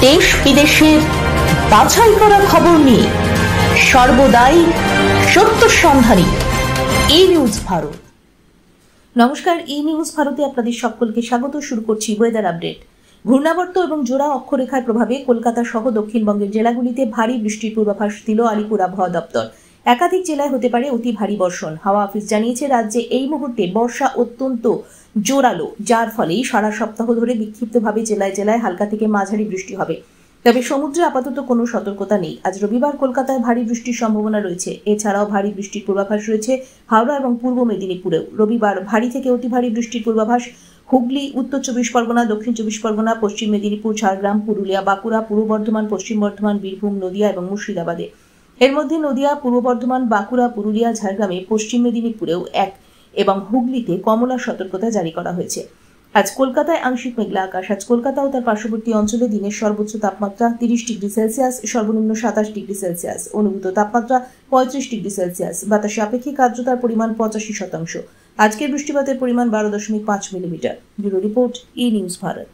দেশ বিদেশের বাছাই করা খবর নিয়ে সর্বদাই সত্য সন্ধানী ই নিউজ ভারত। নমস্কার, ই নিউজ ভারতে আপনাদের সকলকে স্বাগত। শুরু করছি ওয়েদার আপডেট। ঘূর্ণাবর্ত এবং জোড়া অক্ষরেখার প্রভাবে কলকাতা সহ দক্ষিণবঙ্গের জেলাগুলিতে ভারী বৃষ্টির পূর্বাভাস দিল আলিপুর আবহাওয়া দপ্তর। একাধিক জেলায় হতে পারে অতি ভারী বর্ষণ। হাওয়া অফিস জানিয়েছে, রাজ্যে এই মুহূর্তে বর্ষা অত্যন্ত জোরালো, যার ফলে সারা সপ্তাহ ধরে বিক্ষিপ্তভাবে জেলায় জেলায় হালকা থেকে মাঝারি বৃষ্টি হবে। তবে সমুদ্রে আপাতত কোনো সতর্কতা নেই। আজ রবিবার কলকাতায় ভারী বৃষ্টির সম্ভাবনা রয়েছে। এছাড়াও ভারী বৃষ্টির পূর্বাভাস রয়েছে হাওড়া এবং পূর্ব মেদিনীপুরেও। রবিবার ভারী থেকে অতি ভারী বৃষ্টির পূর্বাভাস হুগলি, উত্তর চব্বিশ পরগনা, দক্ষিণ চব্বিশ পরগনা, পশ্চিম মেদিনীপুর, ঝাড়গ্রাম, পুরুলিয়া, বাঁকুড়া, পূর্ব বর্ধমান, পশ্চিম বর্ধমান, বীরভূম, নদিয়া এবং মুর্শিদাবাদে। এর মধ্যে নদিয়া, পূর্ব বর্ধমান, বাঁকুড়া, পুরুলিয়া, ঝাড়গ্রামে, পশ্চিম মেদিনীপুরেও এবং হুগলিতে কমলা সতর্কতা জারি করা হয়েছে। আজ কলকাতায় আংশিক মেঘলা আকাশ। আজ কলকাতা ও তার পার্শ্ববর্তী অঞ্চলে দিনের সর্বোচ্চ তাপমাত্রা 30 ডিগ্রি সেলসিয়াস, সর্বনিম্ন 27 ডিগ্রি সেলসিয়াস, অনুভূত তাপমাত্রা 35 ডিগ্রি সেলসিয়াস। বাতাসে আপেক্ষিক আর্দ্রতার পরিমাণ 85%। আজকের বৃষ্টিপাতের পরিমাণ 12.5 মিলিমিটার। ব্যুরো রিপোর্ট, ই নিউজ ভারত।